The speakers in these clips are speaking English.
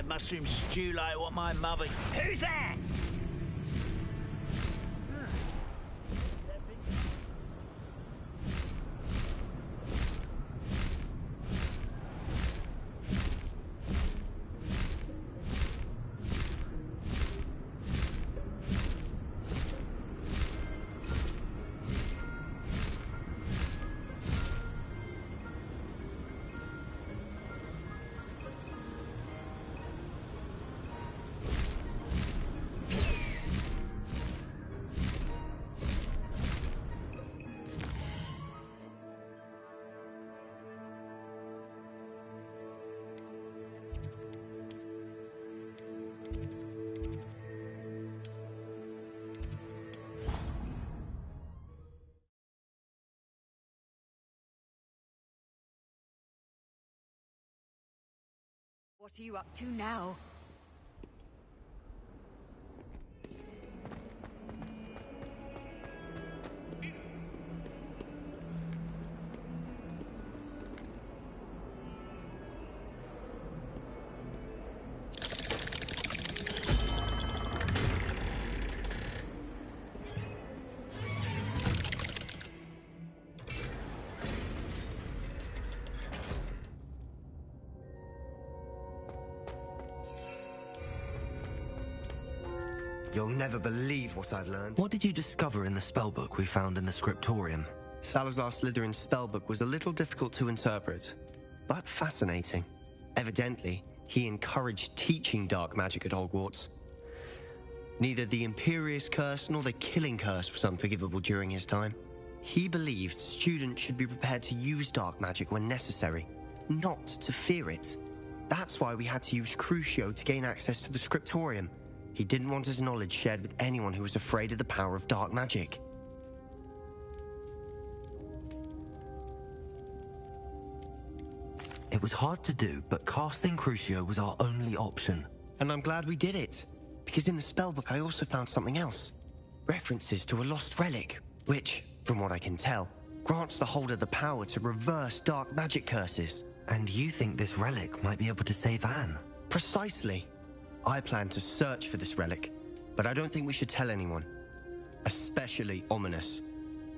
had mushroom stew like what my mother... Who's that? What are you up to now? You'll never believe what I've learned. What did you discover in the spellbook we found in the scriptorium? Salazar Slytherin's spellbook was a little difficult to interpret, but fascinating. Evidently, he encouraged teaching dark magic at Hogwarts. Neither the Imperious Curse nor the Killing Curse was unforgivable during his time. He believed students should be prepared to use dark magic when necessary, not to fear it. That's why we had to use Crucio to gain access to the scriptorium. He didn't want his knowledge shared with anyone who was afraid of the power of dark magic. It was hard to do, but casting Crucio was our only option. And I'm glad we did it, because in the spellbook I also found something else. References to a lost relic, which, from what I can tell, grants the holder the power to reverse dark magic curses. And you think this relic might be able to save Anne? Precisely. I plan to search for this relic, but I don't think we should tell anyone. Especially Ominis.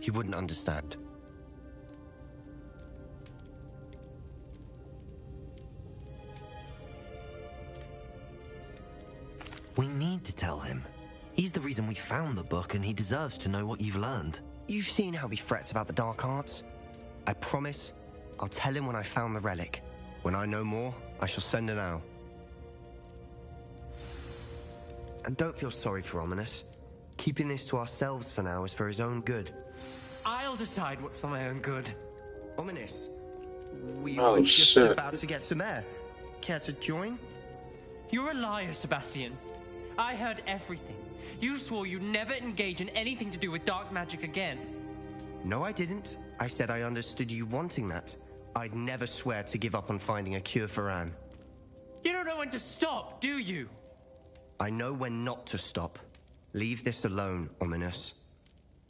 He wouldn't understand. We need to tell him. He's the reason we found the book, and he deserves to know what you've learned. You've seen how he frets about the dark arts. I promise I'll tell him when I found the relic. When I know more, I shall send an owl. And don't feel sorry for Ominis. Keeping this to ourselves for now is for his own good. I'll decide what's for my own good. Ominis, we were just shit. about to get some air. Care to join? You're a liar, Sebastian. I heard everything. You swore you'd never engage in anything to do with dark magic again. No, I didn't. I said I understood you wanting that. I'd never swear to give up on finding a cure for Anne. You don't know when to stop, do you? I know when not to stop. Leave this alone, Ominis.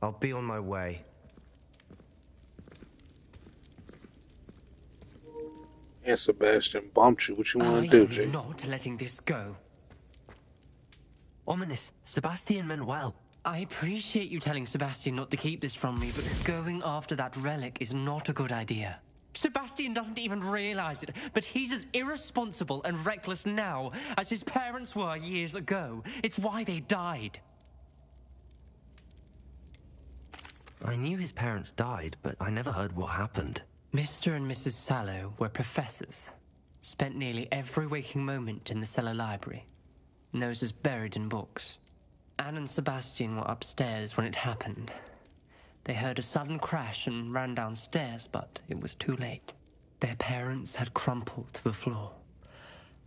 I'll be on my way. Yeah, Sebastian bumped you. What you want to do, Jake? I'm not letting this go. Ominis, Sebastian meant well. I appreciate you telling Sebastian not to keep this from me, but going after that relic is not a good idea. Sebastian doesn't even realize it, but he's as irresponsible and reckless now as his parents were years ago. It's why they died. I knew his parents died, but I never heard what happened. Mr. and Mrs. Sallow were professors. Spent nearly every waking moment in the cellar library. Noses buried in books. Anne and Sebastian were upstairs when it happened. They heard a sudden crash and ran downstairs, but it was too late. Their parents had crumpled to the floor.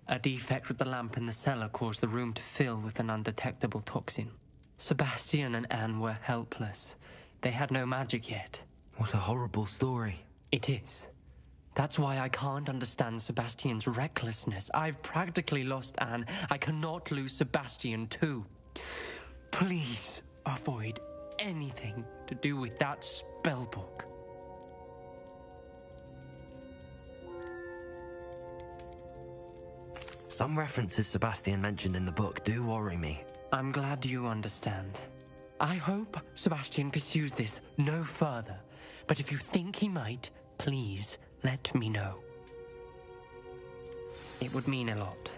A defect with the lamp in the cellar caused the room to fill with an undetectable toxin. Sebastian and Anne were helpless. They had no magic yet. What a horrible story. It is. That's why I can't understand Sebastian's recklessness. I've practically lost Anne. I cannot lose Sebastian too. Please avoid anything to do with that spellbook. Some references Sebastian mentioned in the book do worry me. I'm glad you understand. I hope Sebastian pursues this no further, but if you think he might, please let me know. It would mean a lot.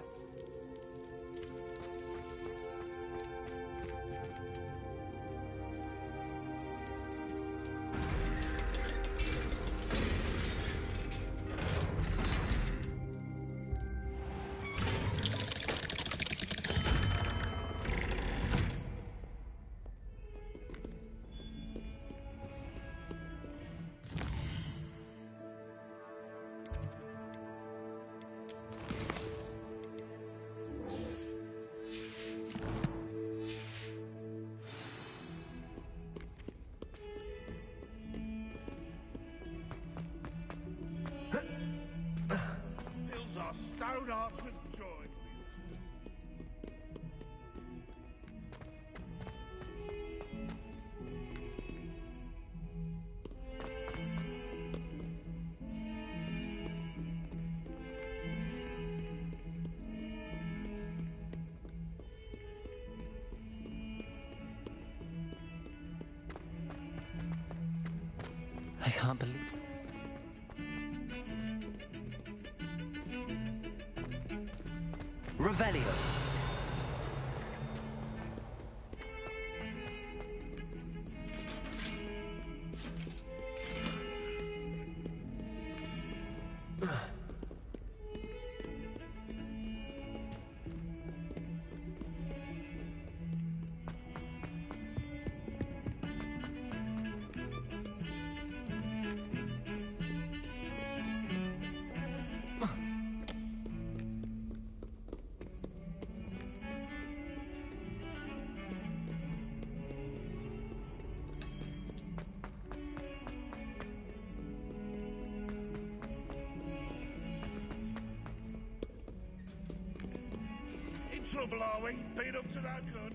Our stone hearts with joy. I can't believe... Revelio. In trouble, are we? Been up to no good?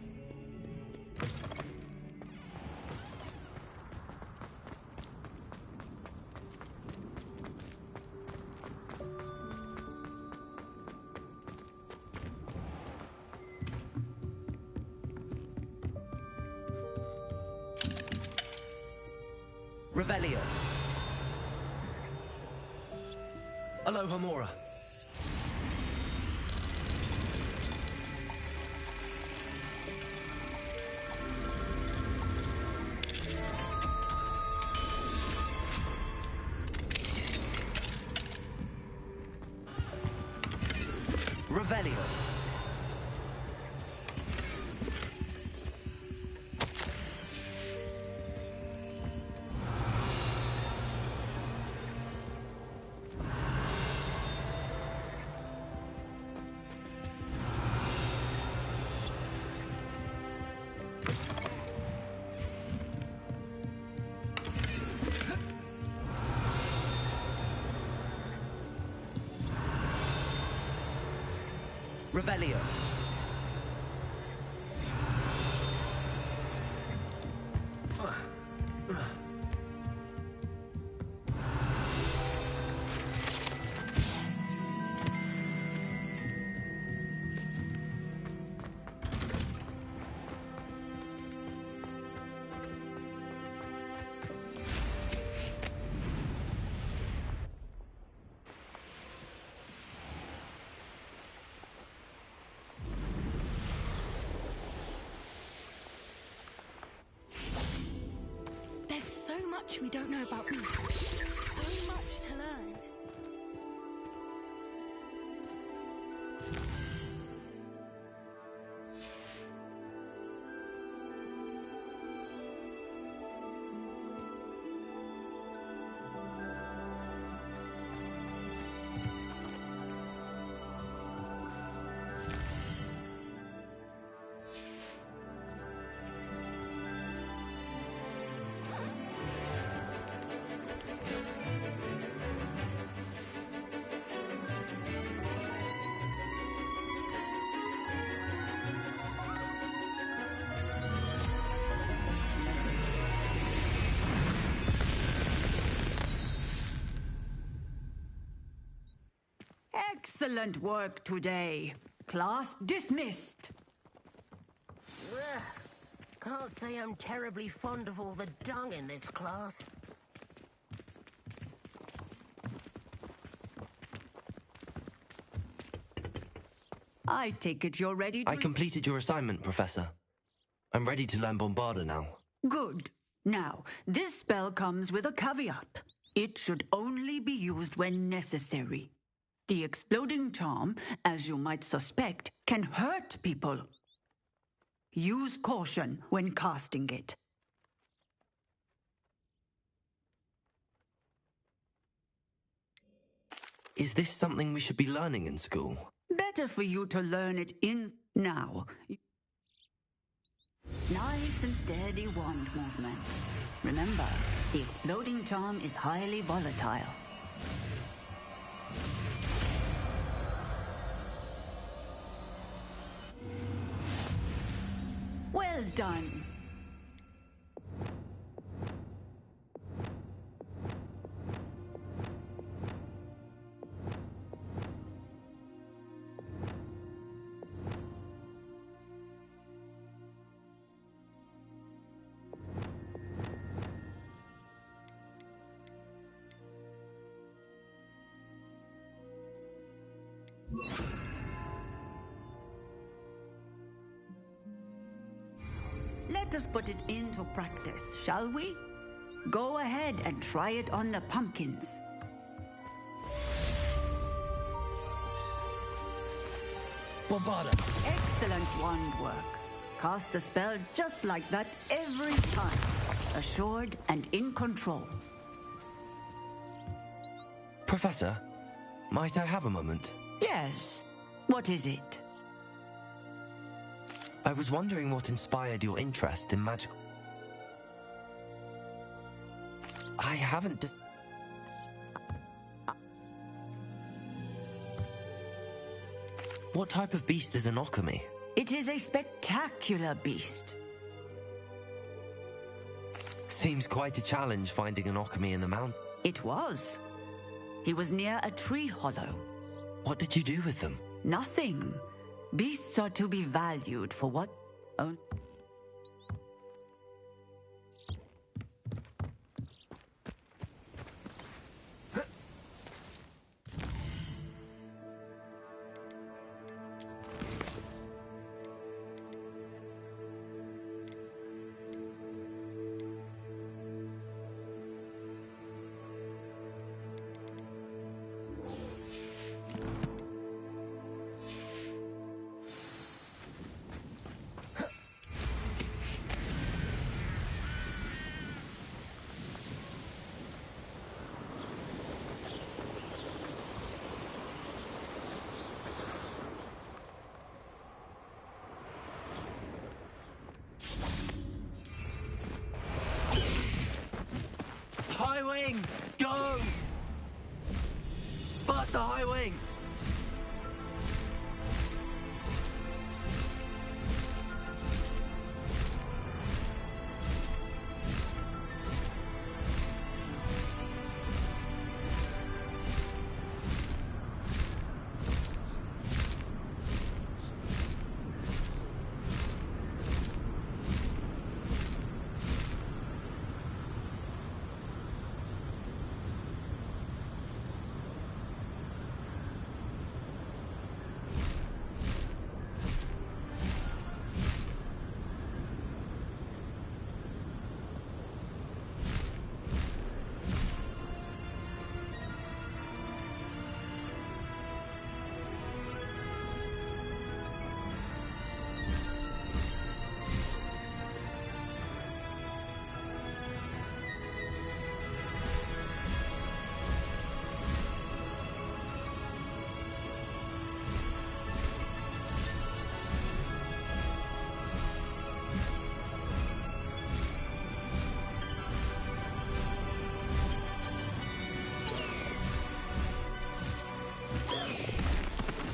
Revelio. Aloha Mora. Revelio. Revelio. There's so much we don't know about Beast. So much to learn. Excellent work today. Class dismissed. Ugh. Can't say I'm terribly fond of all the dung in this class. I take it you're ready to... I completed your assignment, Professor. I'm ready to learn Bombarda now. Good. Now, this spell comes with a caveat. It should only be used when necessary. The exploding charm, as you might suspect, can hurt people. Use caution when casting it. Is this something we should be learning in school? Better for you to learn it in now. Nice and steady wand movements. Remember, the exploding charm is highly volatile. Well done. Let us put it into practice, shall we? Go ahead and try it on the pumpkins. Bombarda! Excellent wand work. Cast the spell just like that every time. Assured and in control. Professor, might I have a moment? Yes. What is it? I was wondering what inspired your interest in magical... I haven't just... What type of beast is an Occamy? It is a spectacular beast. Seems quite a challenge finding an Occamy in the mountain. It was. He was near a tree hollow. What did you do with them? Nothing. Beasts are to be valued for what... own. High wing! Go! Faster, high wing!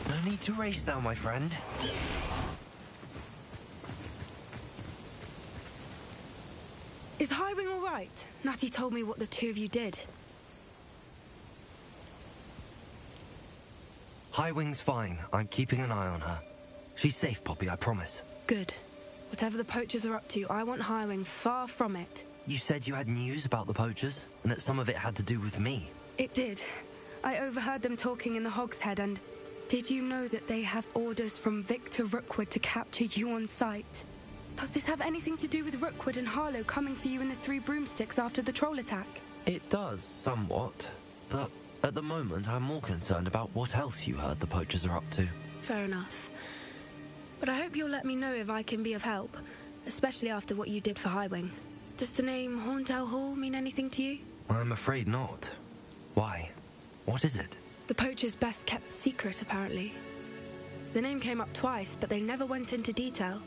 No need to race now, my friend. Is Highwing all right? Natty told me what the two of you did. Highwing's fine. I'm keeping an eye on her. She's safe, Poppy, I promise. Good. Whatever the poachers are up to, I want Highwing far from it. You said you had news about the poachers, and that some of it had to do with me. It did. I overheard them talking in the Hogshead, and did you know that they have orders from Victor Rookwood to capture you on sight? Does this have anything to do with Rookwood and Harlow coming for you in the Three Broomsticks after the troll attack? It does, somewhat. But at the moment, I'm more concerned about what else you heard the poachers are up to. Fair enough. But I hope you'll let me know if I can be of help, especially after what you did for Highwing. Does the name Horntail Hall mean anything to you? I'm afraid not. Why? What is it? The poachers' best-kept secret, apparently. The name came up twice, but they never went into detail.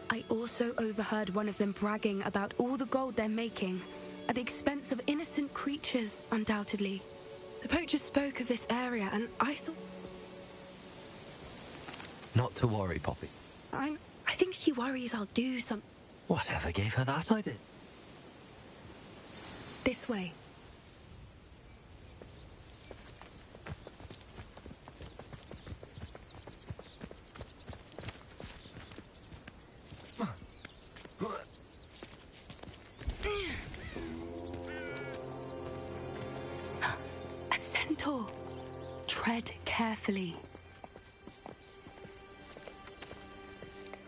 I also overheard one of them bragging about all the gold they're making, at the expense of innocent creatures, undoubtedly. The poachers spoke of this area, and I thought... Not to worry, Poppy. I think she worries I'll do some... Whatever gave her that idea? This way. A centaur. Tread carefully.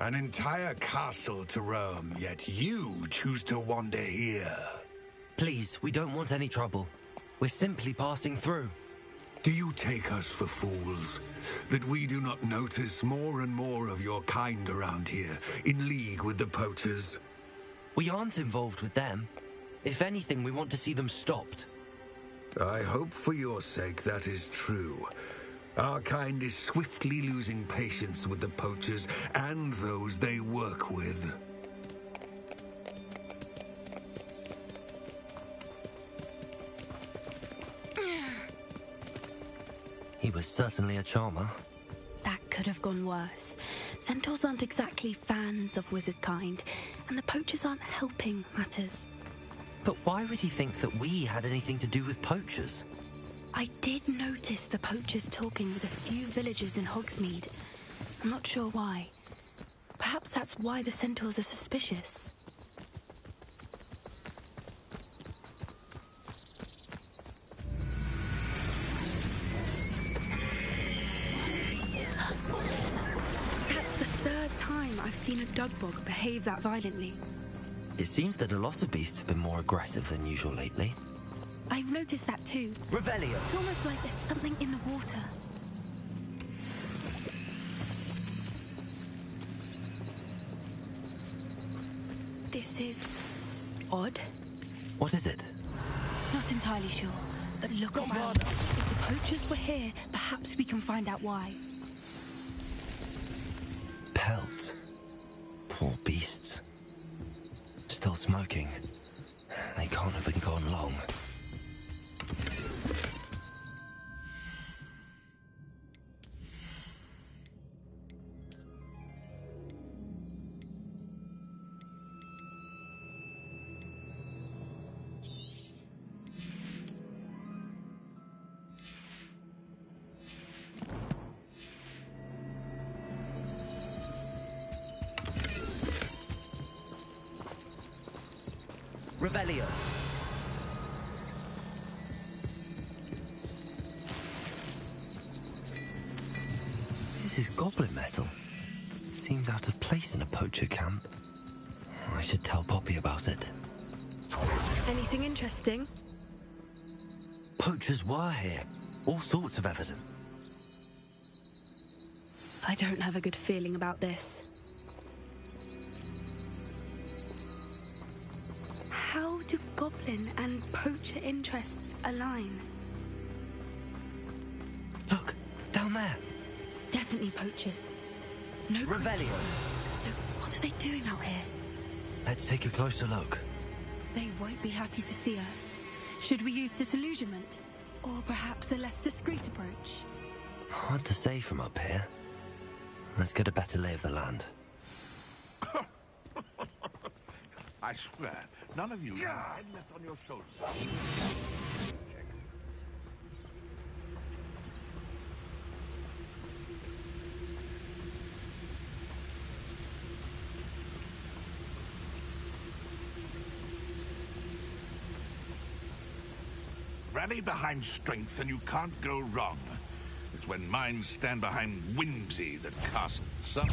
An entire castle to roam, yet you choose to wander here. Please, we don't want any trouble. We're simply passing through. Do you take us for fools? That we do not notice more and more of your kind around here, in league with the poachers? We aren't involved with them. If anything, we want to see them stopped. I hope for your sake that is true. Our kind is swiftly losing patience with the poachers and those they work with. He was certainly a charmer. That could have gone worse. Centaurs aren't exactly fans of wizard kind, and the poachers aren't helping matters. But why would he think that we had anything to do with poachers? I did notice the poachers talking with a few villagers in Hogsmeade. I'm not sure why. Perhaps that's why the centaurs are suspicious. That's the third time I've seen a Dugbog behave that violently. It seems that a lot of beasts have been more aggressive than usual lately. I've noticed that too. Revelio! It's almost like there's something in the water. This is... odd. What is it? Not entirely sure, but look around. If the poachers were here, perhaps we can find out why. Pelts. Poor beasts. Still smoking. They can't have been gone long. Revelio. This is goblin metal. Seems out of place in a poacher camp. I should tell Poppy about it. Anything interesting? Poachers were here. All sorts of evidence. I don't have a good feeling about this. How do goblin and poacher interests align? Look, down there. Definitely poachers. No Revelio. creatures. So what are they doing out here? Let's take a closer look. They won't be happy to see us. Should we use disillusionment? Or perhaps a less discreet approach? Hard to say from up here. Let's get a better lay of the land. I swear, none of you have head left on your shoulders. rally behind strength and you can't go wrong. It's when minds stand behind whimsy that castles some...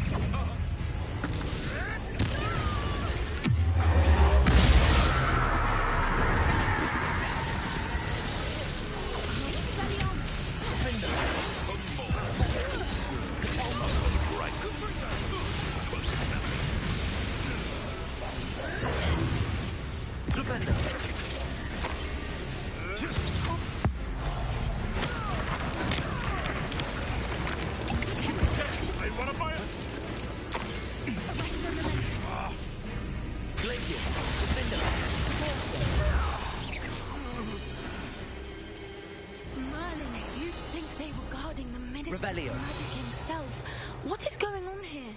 Merlin, you'd think they were guarding the Minister of Revelio. Magic himself. What is going on here?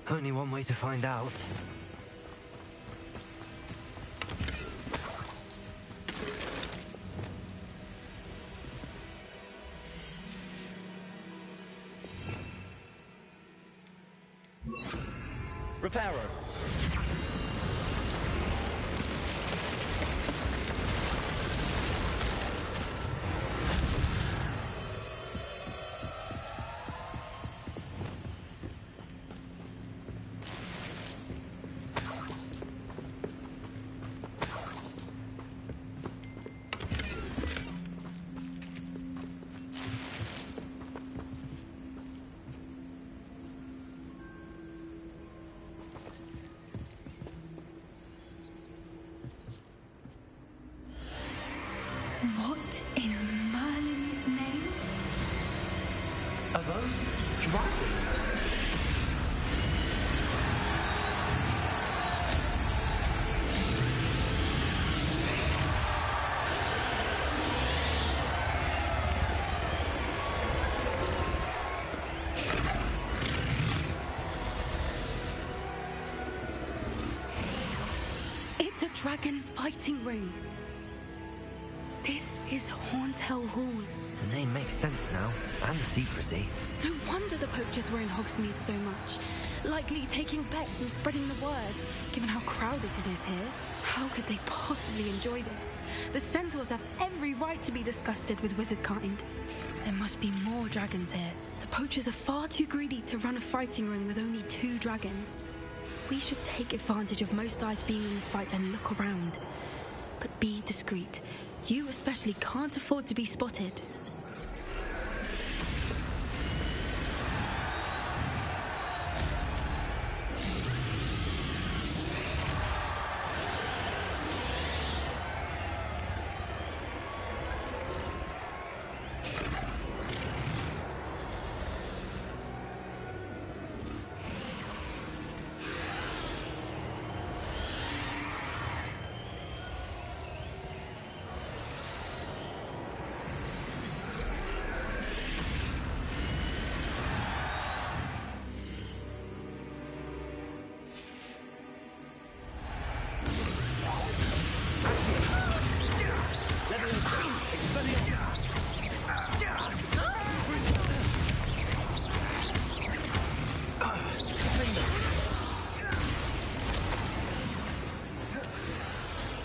Only one way to find out. Reparo. What in Merlin's name? Are those dragons? It's a dragon fighting ring. This is Hauntel Hall. The name makes sense now, and the secrecy. No wonder the poachers were in Hogsmeade so much. Likely taking bets and spreading the word, given how crowded it is here. How could they possibly enjoy this? The centaurs have every right to be disgusted with wizard kind. There must be more dragons here. The poachers are far too greedy to run a fighting ring with only 2 dragons. We should take advantage of most eyes being in the fight and look around. But be discreet. You especially can't afford to be spotted.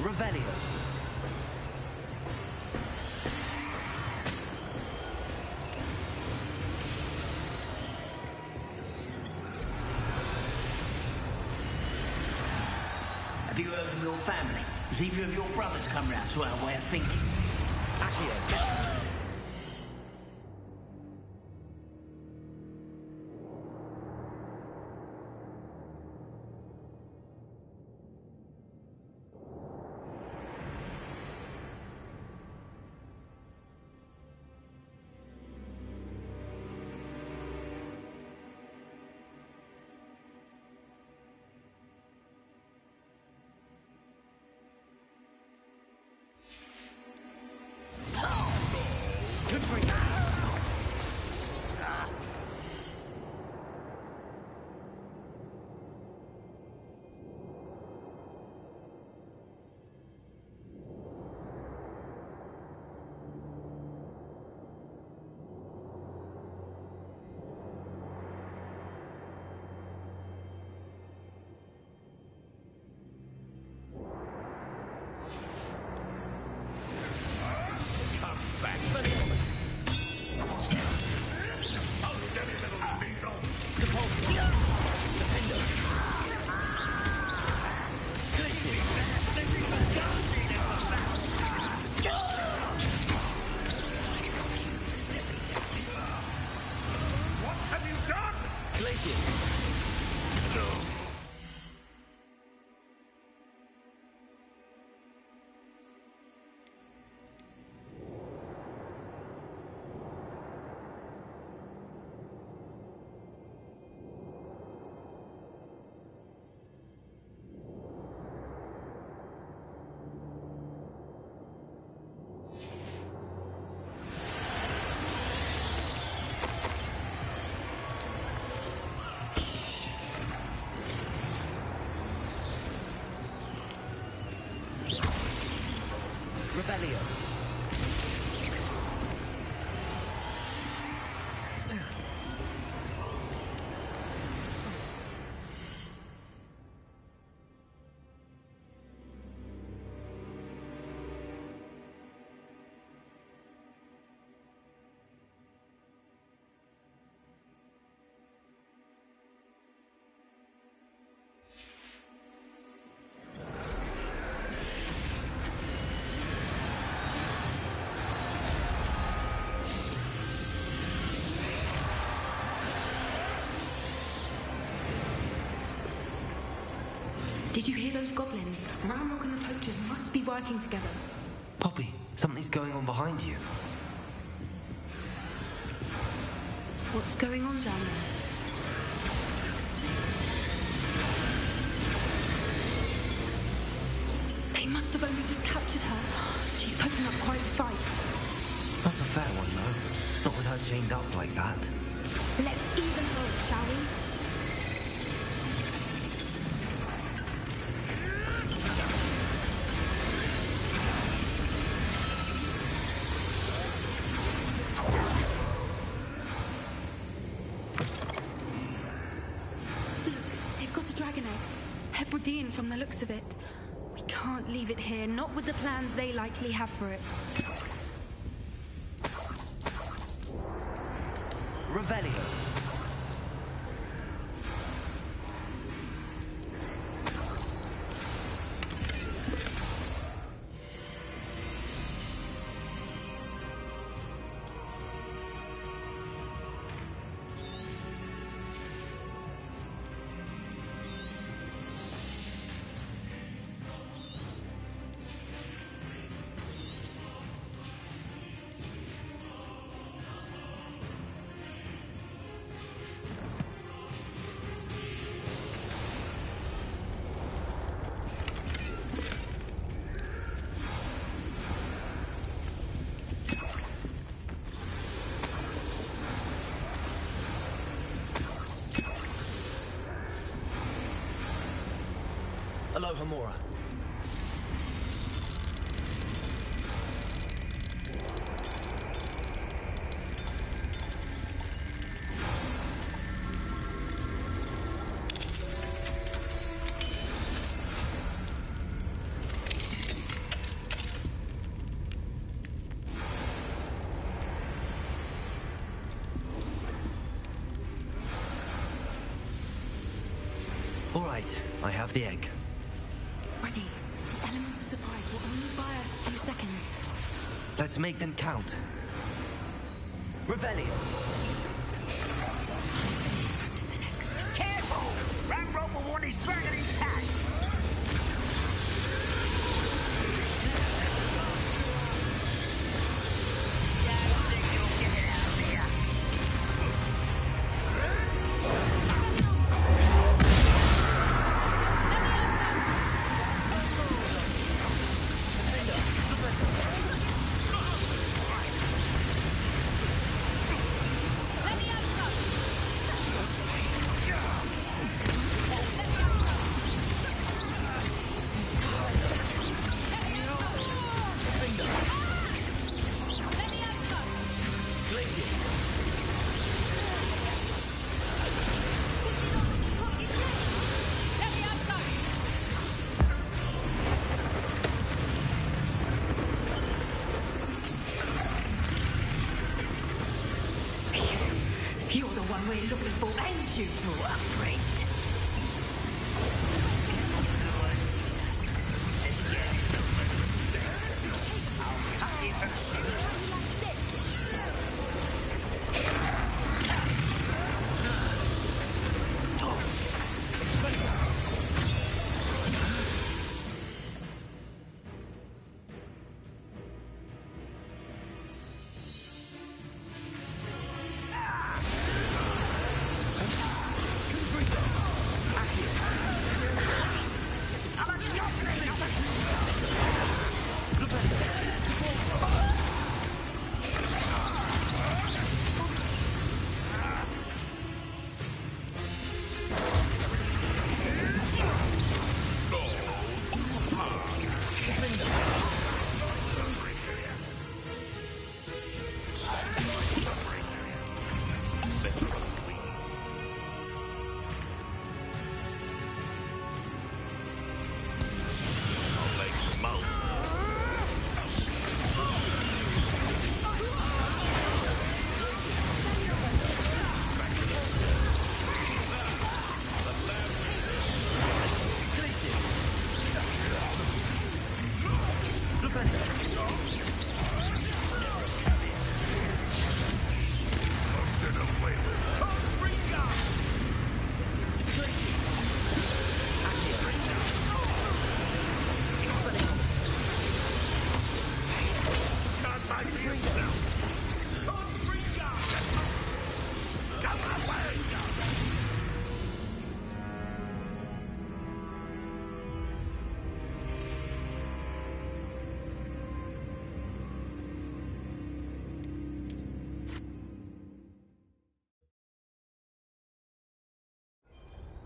Revelio. Have you heard from your family? Has either of your brothers come round to our way of thinking? Accio. Glacius! Revelio. Did you hear those goblins? Ramrock and the poachers must be working together. Poppy, something's going on behind you. What's going on down there? They must have only just captured her. She's putting up quite a fight. Not a fair one, though. Not with her chained up like that. Let's even her, shall we? Hebridean from the looks of it. We can't leave it here, not with the plans they likely have for it. Revelio. Alohomora. All right, I have the egg. Ready. The element of surprise will only buy us a few seconds. Let's make them count. Revelio. Careful! Ramrock will want his dragon intact! You're the one we're looking for, ain't you? You're afraid.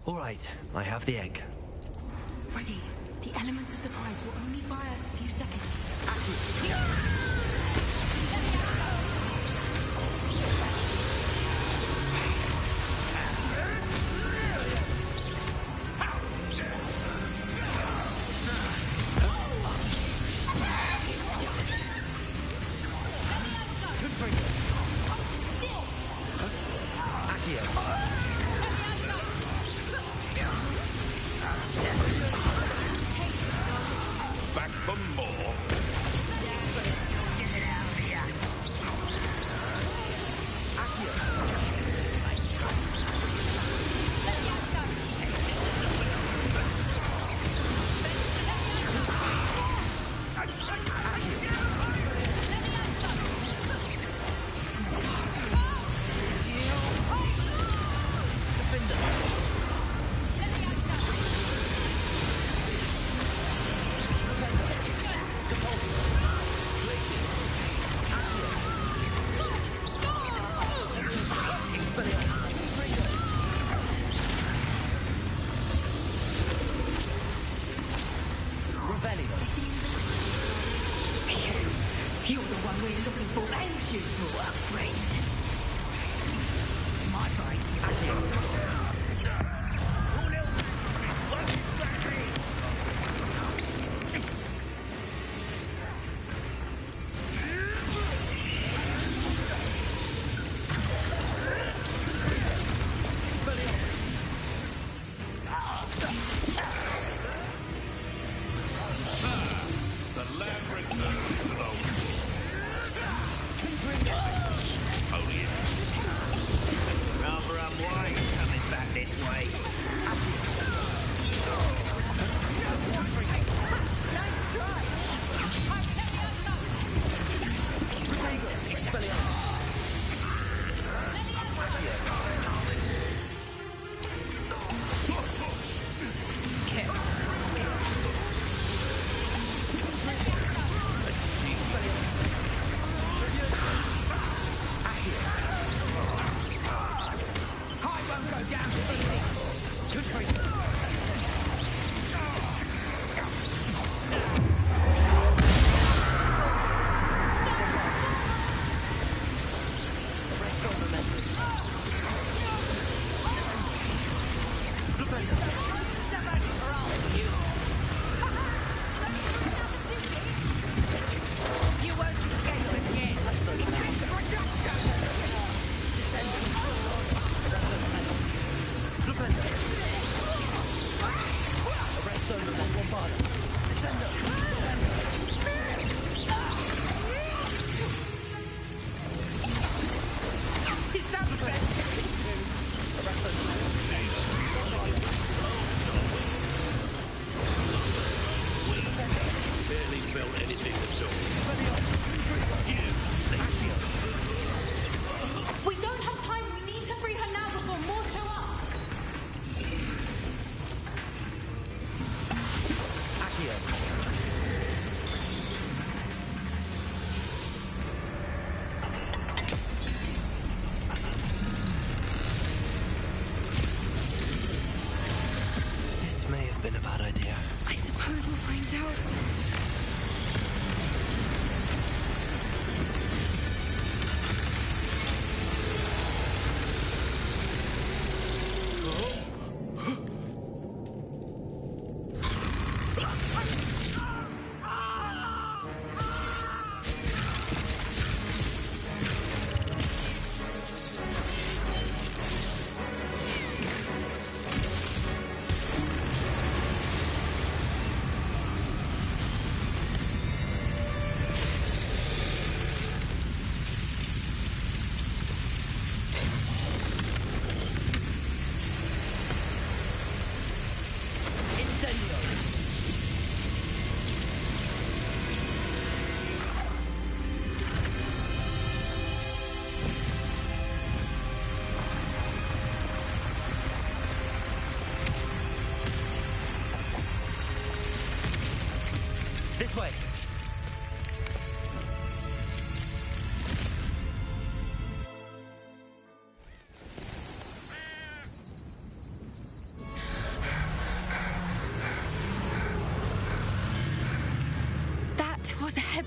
All right, I have the egg. Ready. The element of surprise will only buy us a few seconds. Back for more. You're the one we're looking for, and you brought a friend. My brain. The lab returns to the... Oh, yes. Rather unwise coming back this way. We don't have time. We need to free her now before more show up. This may have been a bad idea. I suppose we'll find out.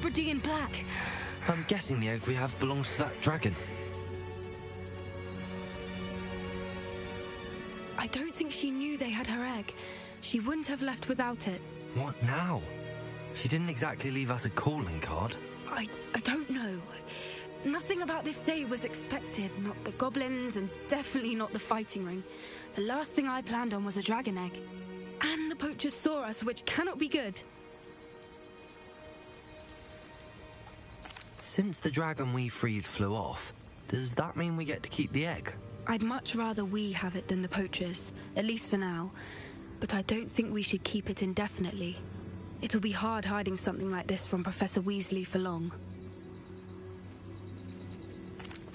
Hebridean black. I'm guessing the egg we have belongs to that dragon. I don't think she knew they had her egg. She wouldn't have left without it. What now? She didn't exactly leave us a calling card. I don't know. Nothing about this day was expected. Not the goblins, and definitely not the fighting ring. The last thing I planned on was a dragon egg. And the poachers saw us, which cannot be good. Since the dragon we freed flew off, does that mean we get to keep the egg? I'd much rather we have it than the poachers, at least for now. But I don't think we should keep it indefinitely. It'll be hard hiding something like this from Professor Weasley for long.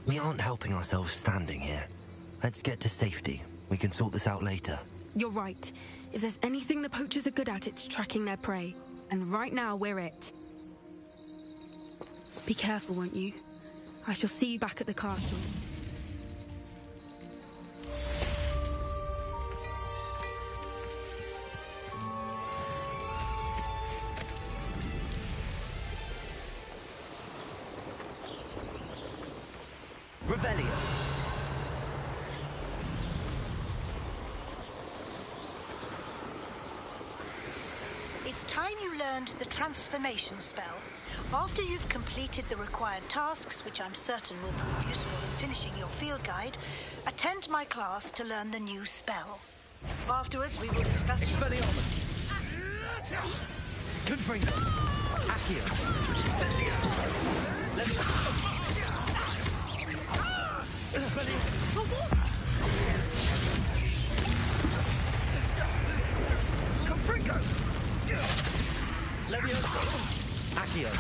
We aren't helping ourselves standing here. Let's get to safety. We can sort this out later. You're right. If there's anything the poachers are good at, it's tracking their prey. And right now, we're it. Be careful, won't you? I shall see you back at the castle. Revelio. It's time you learned the transformation spell. After you've completed the required tasks, which I'm certain will prove useful in finishing your field guide, attend my class to learn the new spell. Afterwards, we will discuss... Expelliarmus! Confringo! Accio! For what? Confringo! Leviosa! Accio!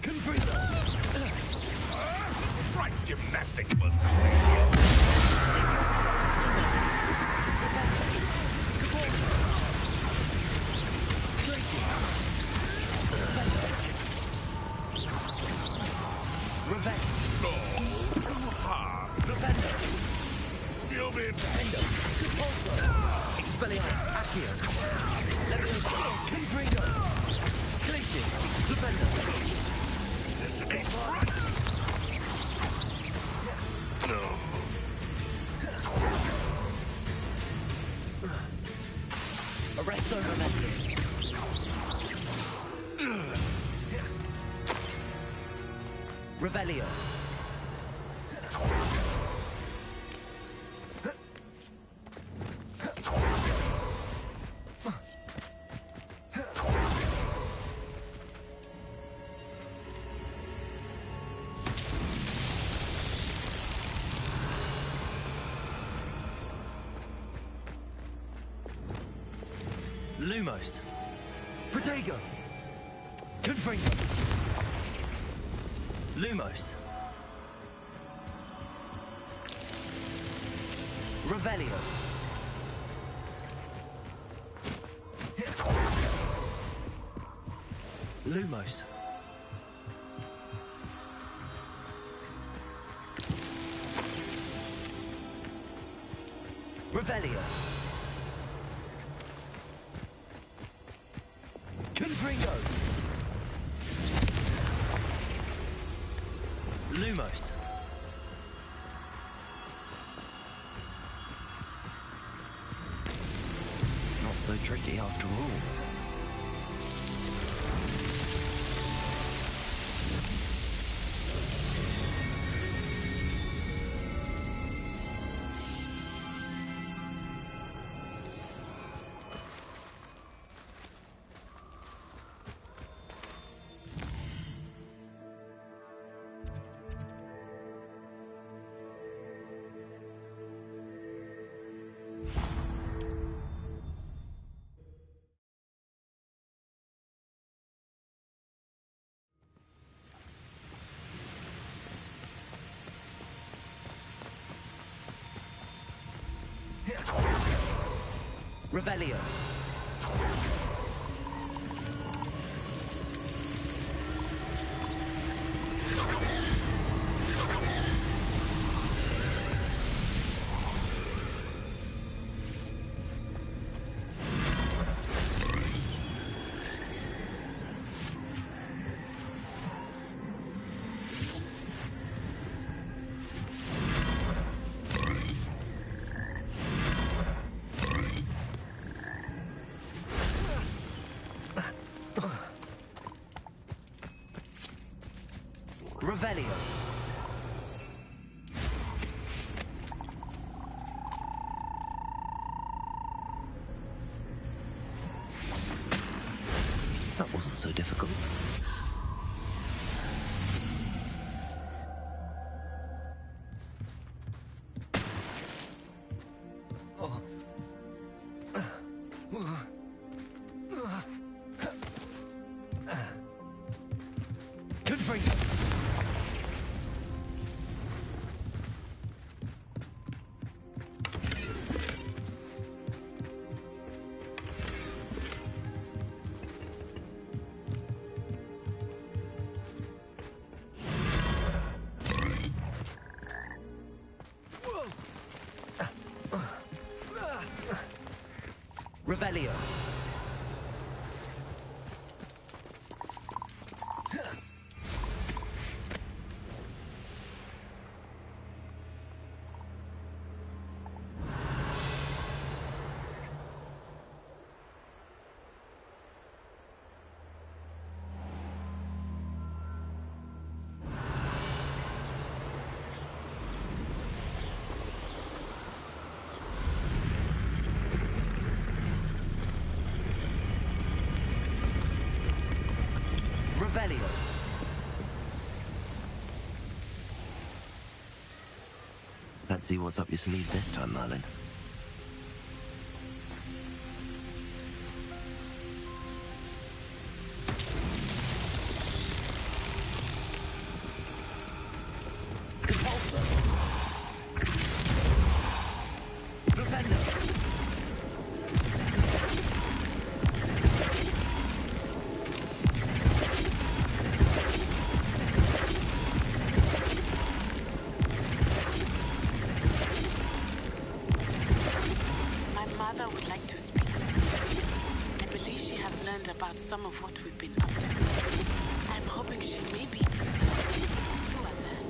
Confringo! Try gymnastics will save you. Revenge! No, too hard. Defender! You'll be Endo! Compulso! Expelliarmus! Accio! Leviosa! Confringo! Glacius! Defender! This ain't right. No. Arresto Memento! Revelio! Lumos! Protego! Confringo! Lumos! Revelio! Lumos! Revelio! Confringo! Lumos! Not so tricky after all. Revelio! Revelio. That wasn't so difficult. Revelio. Revelio. Let's see what's up your sleeve this time, Merlin. About some of what we've been up to. I'm hoping she may be easy. You are there.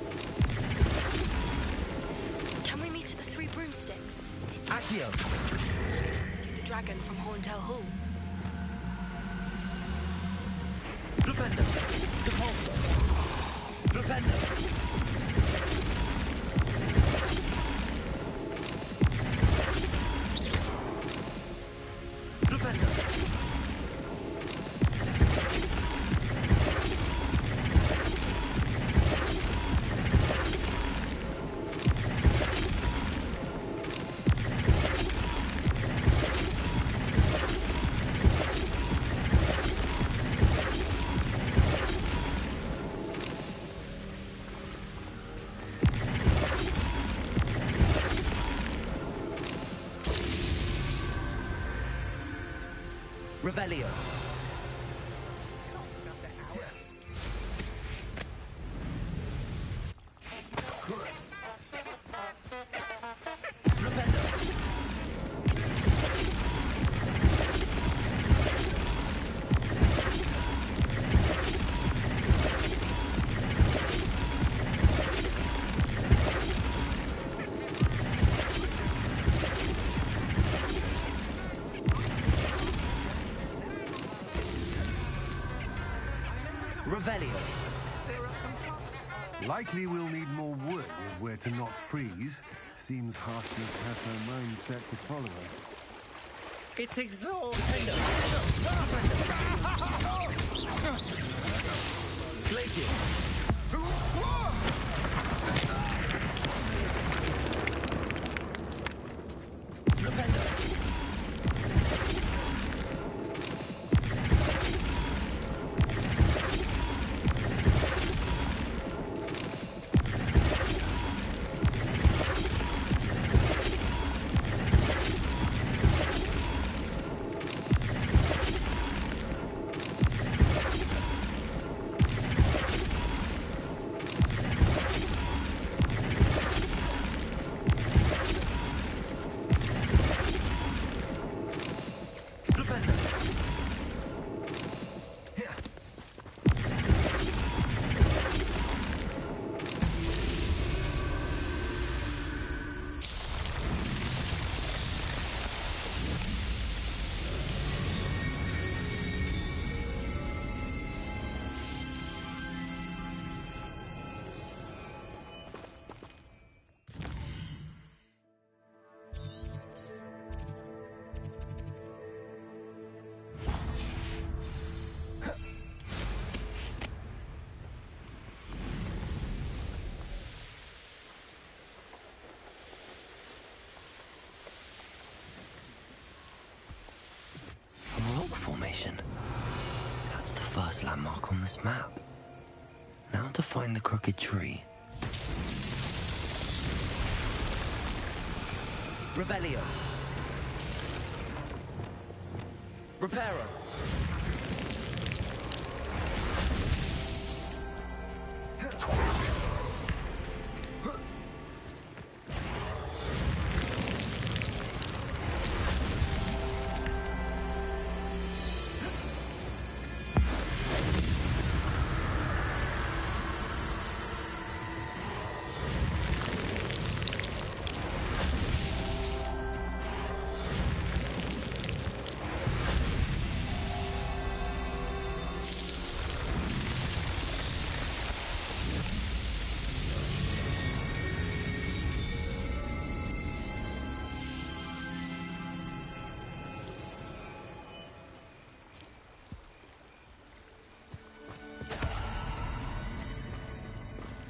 Can we meet at the Three Broomsticks? Accio! Rescue the dragon from Horntail Hall. Flipendo! Depulso! Flipendo! Revelio. Revelio. Likely we'll need more wood if we're to not freeze. Seems Harshness has her mind set to follow us. It's exhausting. Glacier. first landmark on this map. Now to find the crooked tree. Revelio. Reparo.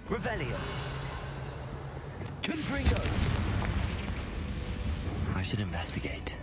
Revelio. Confringo. I should investigate.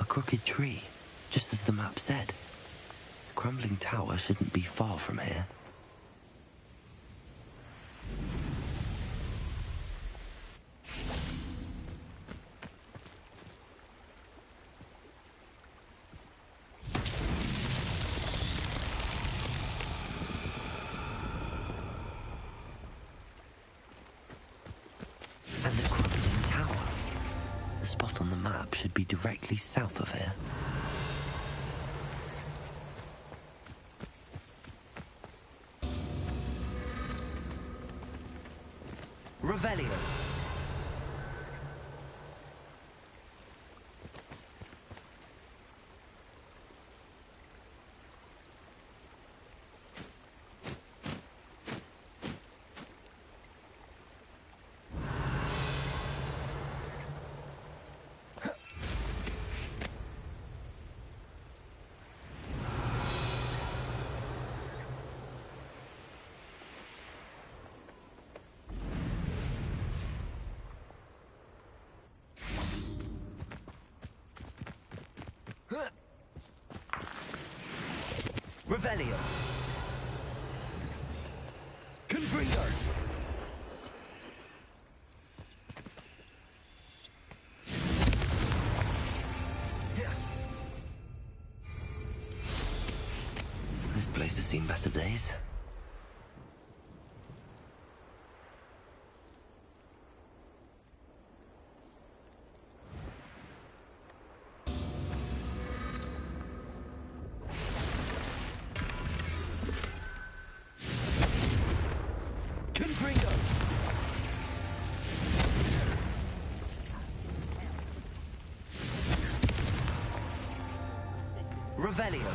Crooked tree, just as the map said. Crumbling tower shouldn't be far from here. And the crumbling tower. The spot on the map should be directly south of here. Revelio. Revelio. Confringo. This place has seen better days. Revelio.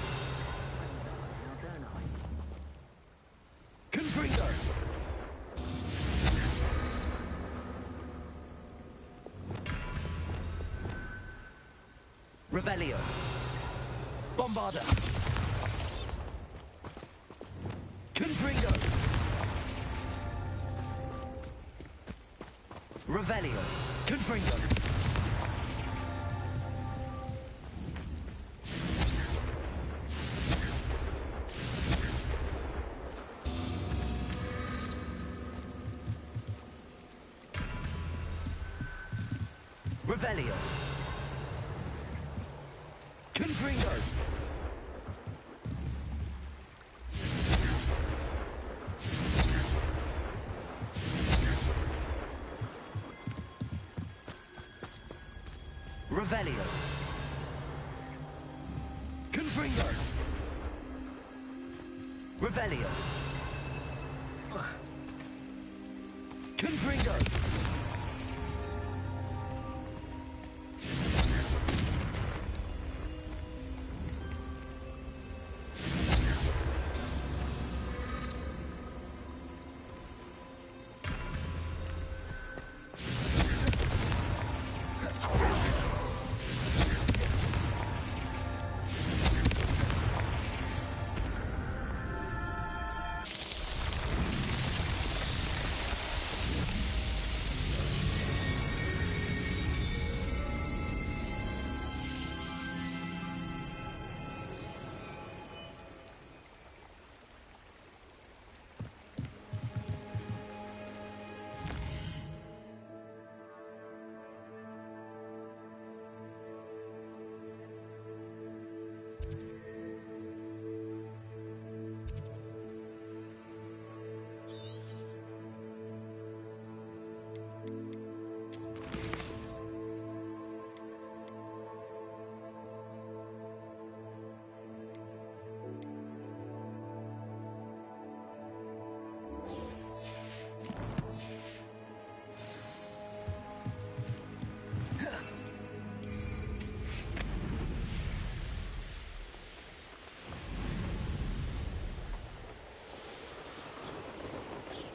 Confringo. Revelio. Bombarda. Confringo. Revelio. Confringo. Revelio. Confringo. Revelio. Confringo. Revelio. Confringo.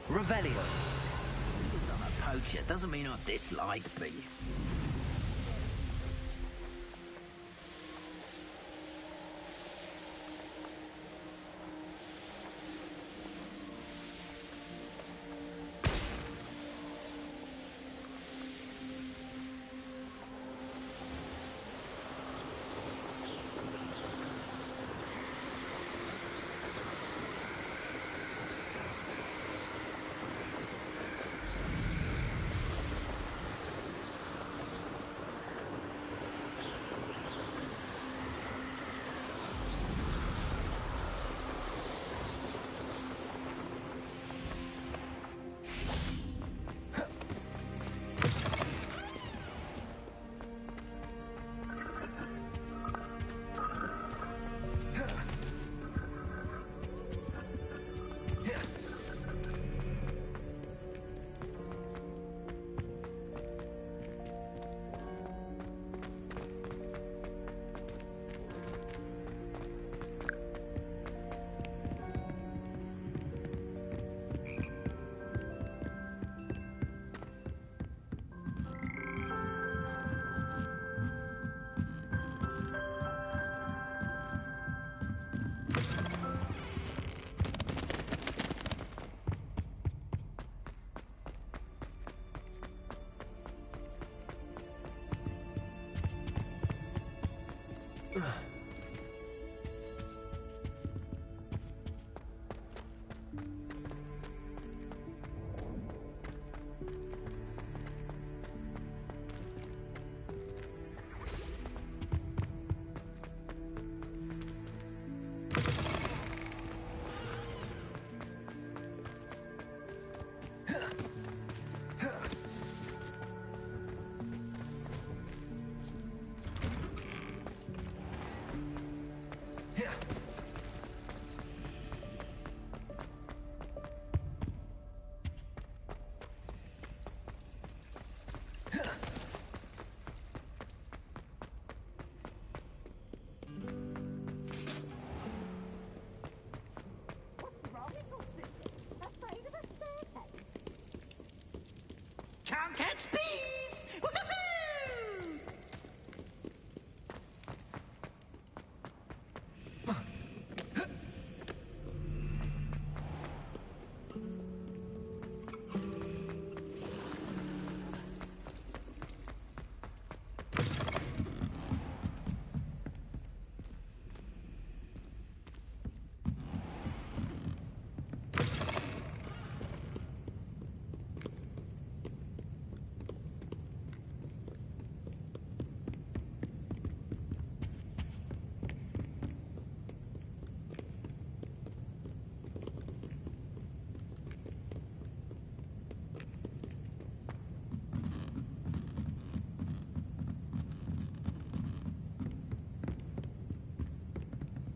Revelio. I'm a poacher doesn't mean I dislike beef.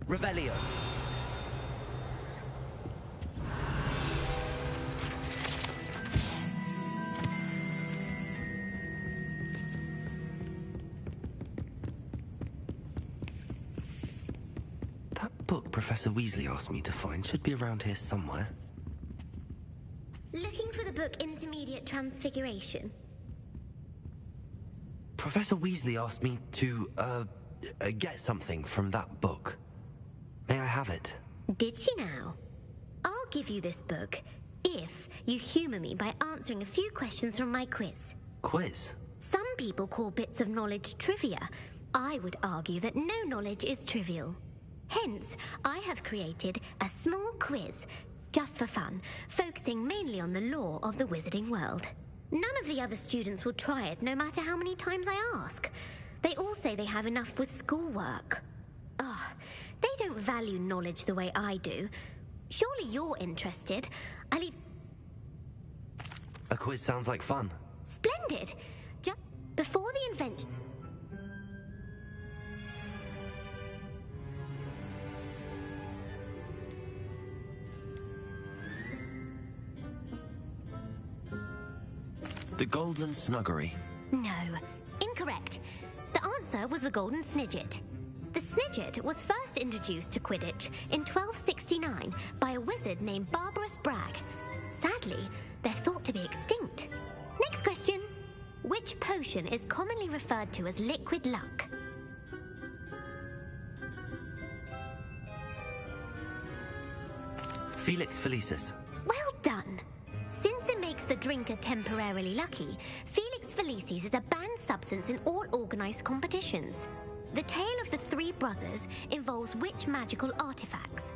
Revelio. That book Professor Weasley asked me to find should be around here somewhere. Looking for the book Intermediate Transfiguration? Professor Weasley asked me to, get something from that book. May I have it? Did she now? I'll give you this book if you humour me by answering a few questions from my quiz. Quiz? Some people call bits of knowledge trivia. I would argue that no knowledge is trivial. Hence, I have created a small quiz, just for fun, focusing mainly on the lore of the wizarding world. None of the other students will try it, no matter how many times I ask. They all say they have enough with schoolwork. Ugh, they don't value knowledge the way I do. Surely you're interested. A quiz sounds like fun. Splendid! Just before the invention... The Golden Snuggery. No, incorrect. The answer was the Golden Snidget. The Snidget was first introduced to Quidditch in 1269 by a wizard named Barbarous Bragg. Sadly, they're thought to be extinct. Next question. Which potion is commonly referred to as liquid luck? Felix Felicis. Well done. Since it makes the drinker temporarily lucky, Felix Felicis is a banned substance in all organised competitions. The tale of the three brothers involves which magical artifacts?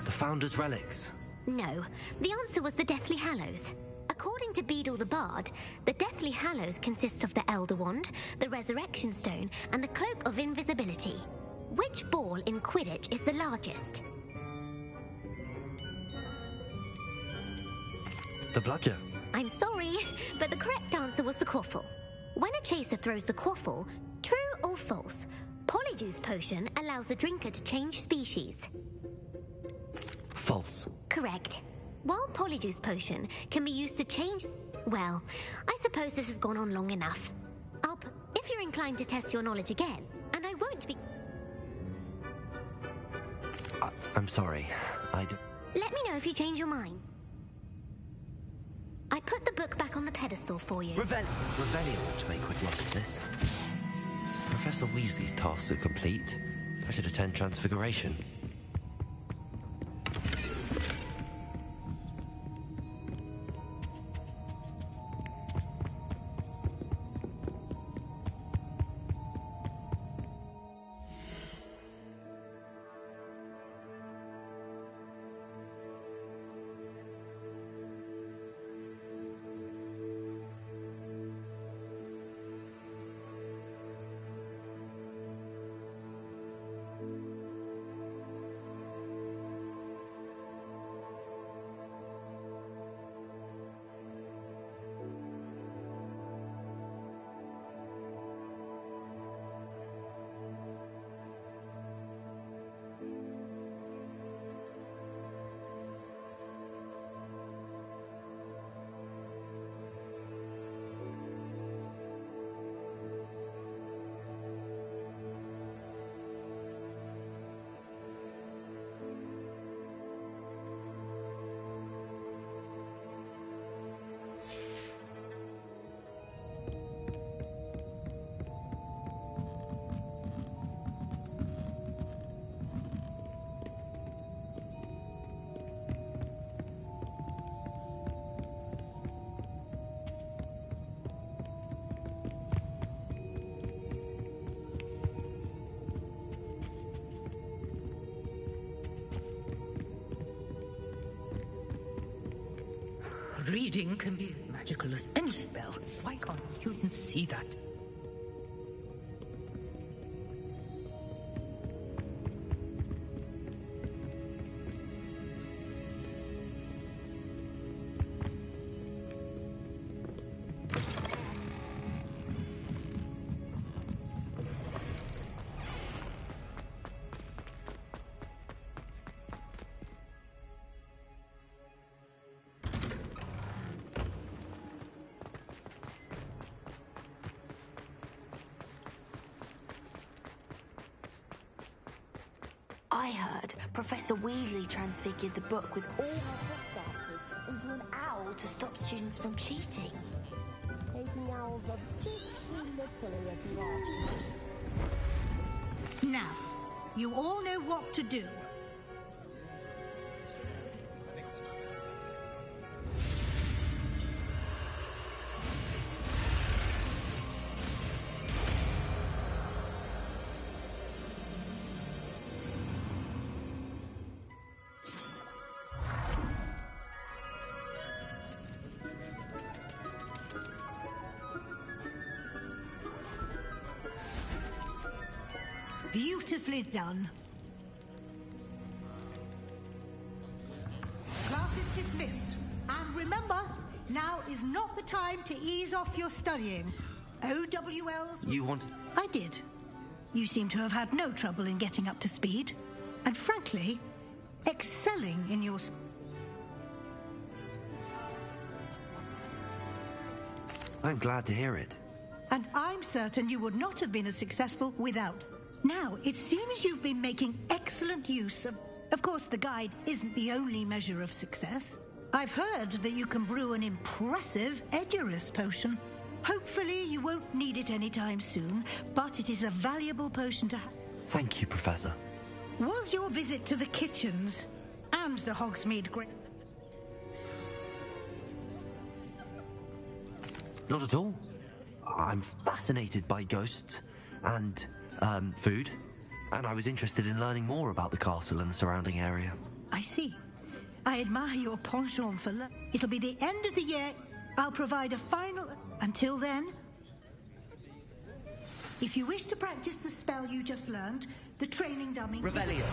The Founder's Relics. No, the answer was the Deathly Hallows. According to Beedle the Bard, the Deathly Hallows consists of the Elder Wand, the Resurrection Stone, and the Cloak of Invisibility. Which ball in Quidditch is the largest? The Bludger. I'm sorry, but the correct answer was the Quaffle. When a chaser throws the Quaffle, true or false, Polyjuice Potion allows the drinker to change species. False. Correct. While Polyjuice Potion can be used to change... Well, I suppose this has gone on long enough. If you're inclined to test your knowledge again, and I won't be... I'm sorry. Let me know if you change your mind. I put the book back on the pedestal for you. Revelio ought to make quick work of this. Professor Weasley's tasks are complete. I should attend Transfiguration. reading can be as magical as any spell. Why can't students see that? I heard Professor Weasley transfigured the book with all her book into an owl to stop students from cheating. Taking owls a bit too literally, if you ask me. Now, you all know what to do. Beautifully done. Class is dismissed. And remember, now is not the time to ease off your studying. OWLs... You wanted... I did. You seem to have had no trouble in getting up to speed. And frankly, excelling in your... I'm glad to hear it. And I'm certain you would not have been as successful without them. Now, it seems you've been making excellent use of... Of course, the guide isn't the only measure of success. I've heard that you can brew an impressive Edurus potion. Hopefully, you won't need it anytime soon, but it is a valuable potion to have. Thank you, Professor. Was your visit to the kitchens and the Hogsmeade Great... Not at all. I'm fascinated by ghosts and, food, and I was interested in learning more about the castle and the surrounding area. I see. I admire your penchant for It'll be the end of the year. I'll provide a final... Until then, if you wish to practice the spell you just learned, the training dummy... Revelio.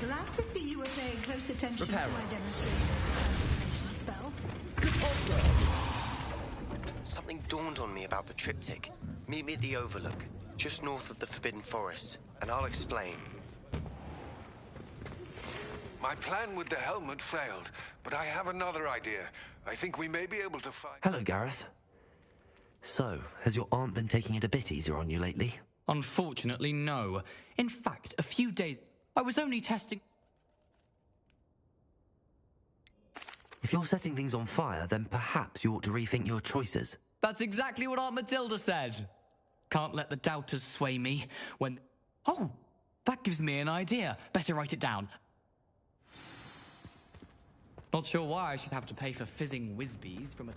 Glad to see you were paying close attention Reparo. to my demonstration of the transformation spell. Something dawned on me about the triptych. Meet me at the Overlook, just north of the Forbidden Forest, and I'll explain. My plan with the helmet failed, but I have another idea. I think we may be able to find... Hello, Gareth. So, has your aunt been taking it a bit easier on you lately? Unfortunately, no. In fact, a few days... I was only testing... If you're setting things on fire, then perhaps you ought to rethink your choices. That's exactly what Aunt Matilda said. Can't let the doubters sway me when... Oh, that gives me an idea. Better write it down. Not sure why I should have to pay for fizzing whizbees from a...